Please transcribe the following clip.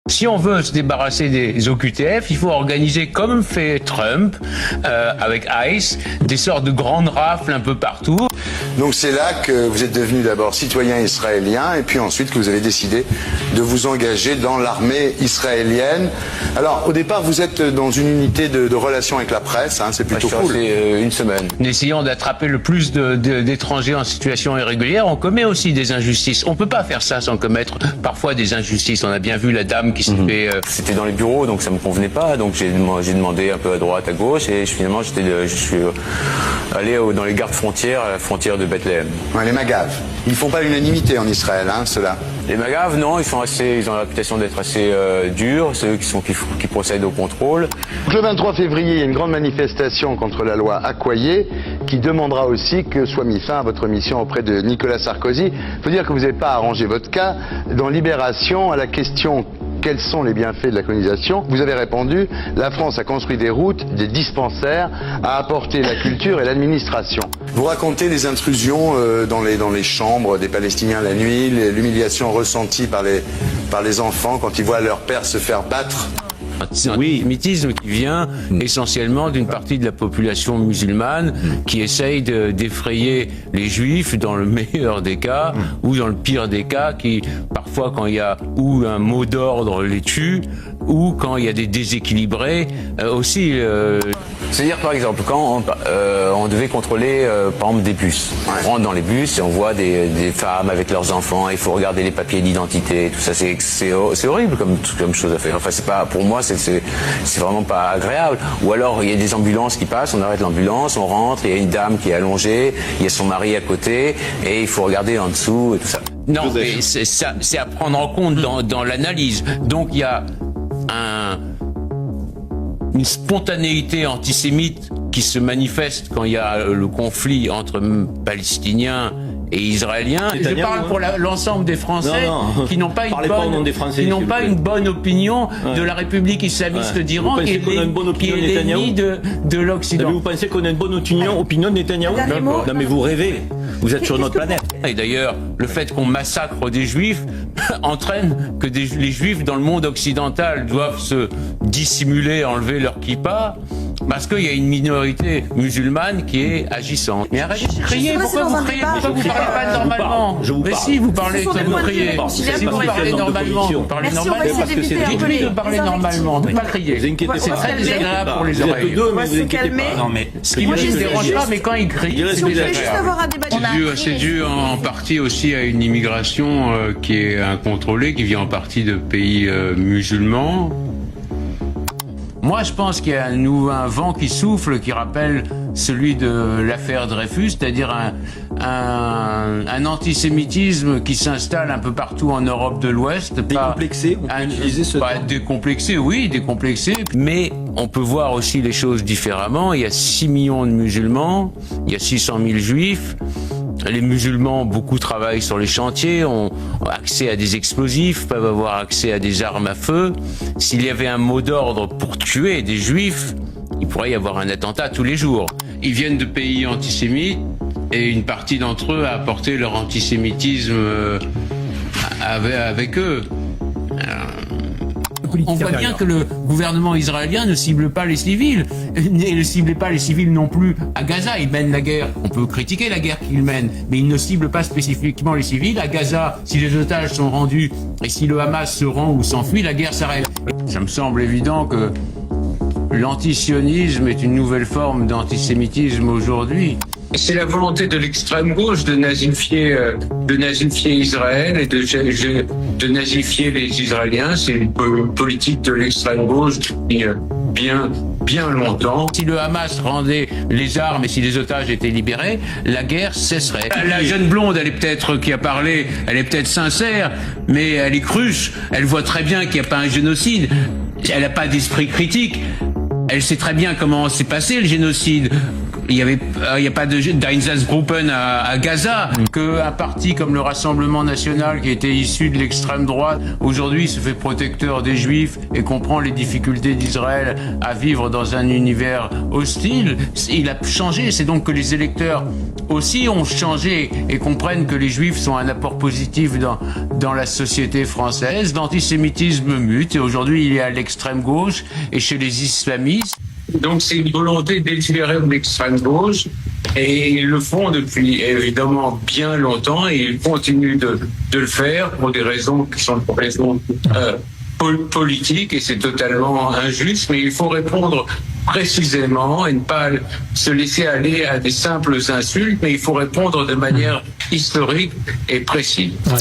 Si on veut se débarrasser des OQTF, il faut organiser, comme fait Trump avec ICE, des sortes de grandes rafles un peu partout. Donc c'est là que vous êtes devenu d'abord citoyen israélien et puis ensuite que vous avez décidé de vous engager dans l'armée israélienne. Alors au départ vous êtes dans une unité de relations avec la presse, hein, c'est plutôt cool. C'est une semaine. En essayant d'attraper le plus d'étrangers en situation irrégulière, on commet aussi des injustices. On peut pas faire ça sans commettre parfois des injustices. On a bien vu la dame qui s'est fait... C'était dans les bureaux, donc ça me convenait pas. Donc j'ai demandé un peu à droite, à gauche, et finalement je suis allé dans les gardes frontières, à la frontière de Bethléem. Ouais, les Magav. Ils font pas l'unanimité en Israël, hein, ceux-là. Les Magav, non, ils ont la réputation d'être assez durs, ceux qui procèdent au contrôle. Le 23 février, il y a une grande manifestation contre la loi Accoyer qui demandera aussi que soit mis fin à votre mission auprès de Nicolas Sarkozy. Il faut dire que vous n'avez pas arrangé votre cas. Dans Libération, à la question quels sont les bienfaits de la colonisation, vous avez répondu la France a construit des routes, des dispensaires, a apporté la culture et l'administration. Vous racontez les intrusions dans les chambres des Palestiniens la nuit, l'humiliation ressentie par les enfants quand ils voient leur père se faire battre. C'est un antisémitisme qui vient essentiellement d'une partie de la population musulmane qui essaye d'effrayer les juifs dans le meilleur des cas ou dans le pire des cas qui parfois quand il y a ou un mot d'ordre les tue ou quand il y a des déséquilibrés aussi. C'est-à-dire par exemple quand on devait contrôler par exemple des bus. On rentre dans les bus et on voit des femmes avec leurs enfants, il faut regarder les papiers d'identité, tout ça c'est horrible comme chose à faire. Enfin c'est pas pour moi c'est vraiment pas agréable. Ou alors il y a des ambulances qui passent, on arrête l'ambulance, on rentre, il y a une dame qui est allongée, il y a son mari à côté et il faut regarder en dessous et tout ça. Non, mais c'est à prendre en compte dans l'analyse. Donc il y a une spontanéité antisémite qui se manifeste quand il y a le conflit entre Palestiniens et Israéliens. Je parle pour l'ensemble des Français qui n'ont pas une bonne opinion de la République islamiste d'Iran qui est l'ennemi de l'Occident. Vous pensez qu'on a une bonne opinion de Netanyahou? Non mais vous rêvez. Vous êtes sur notre planète. Et d'ailleurs, le fait qu'on massacre des juifs entraîne que les juifs dans le monde occidental doivent se dissimuler, enlever leur kippa, parce qu'il y a une minorité musulmane qui est agissante. Mais arrêtez de crier, pourquoi vous criez? Pourquoi vous parlez pas normalement? Mais si, vous parlez comme vous criez. Si vous parlez normalement, vous parlez normalement. Dites-lui de parler normalement, de ne pas crier. C'est très désagréable pour les oreilles. Non mais, ce qui me dérange pas, mais quand il crie, c'est désagréable. C'est dû en partie aussi à une immigration qui est incontrôlée, qui vient en partie de pays musulmans. Moi, je pense qu'il y a un vent qui souffle, qui rappelle celui de l'affaire Dreyfus, c'est-à-dire un antisémitisme qui s'installe un peu partout en Europe de l'Ouest. Décomplexé, on peut utiliser ce terme. Décomplexé, oui, décomplexé. Mais on peut voir aussi les choses différemment. Il y a 6 millions de musulmans, il y a 600 000 juifs. Les musulmans, beaucoup travaillent sur les chantiers, ont accès à des explosifs, peuvent avoir accès à des armes à feu. S'il y avait un mot d'ordre pour tuer des juifs, il pourrait y avoir un attentat tous les jours. Ils viennent de pays antisémites et une partie d'entre eux a apporté leur antisémitisme avec eux. On voit bien que le gouvernement israélien ne cible pas les civils, et ne cible pas les civils non plus à Gaza. Il mène la guerre, on peut critiquer la guerre qu'il mène, mais il ne cible pas spécifiquement les civils. À Gaza, si les otages sont rendus et si le Hamas se rend ou s'enfuit, la guerre s'arrête. Ça me semble évident que l'antisionisme est une nouvelle forme d'antisémitisme aujourd'hui. C'est la volonté de l'extrême gauche de nazifier Israël et de nazifier les Israéliens. C'est une politique de l'extrême gauche depuis bien longtemps. Si le Hamas rendait les armes et si les otages étaient libérés, la guerre cesserait. La jeune blonde, qui a parlé, elle est peut-être sincère, mais elle est cruche. Elle voit très bien qu'il n'y a pas un génocide. Elle n'a pas d'esprit critique. Elle sait très bien comment s'est passé le génocide. il y a pas d'Einsatzgruppen à Gaza, qu'un parti comme le Rassemblement National, qui était issu de l'extrême droite, aujourd'hui se fait protecteur des Juifs et comprend les difficultés d'Israël à vivre dans un univers hostile. Il a changé. C'est donc que les électeurs aussi ont changé et comprennent que les Juifs sont un apport positif dans la société française. L'antisémitisme mute et aujourd'hui il est à l'extrême gauche et chez les islamistes. Donc c'est une volonté d'étirer l'extrême gauche et ils le font depuis évidemment bien longtemps et ils continuent de le faire pour des raisons qui sont des raisons politiques et c'est totalement injuste, mais il faut répondre précisément et ne pas se laisser aller à des simples insultes, mais il faut répondre de manière historique et précise. Ouais.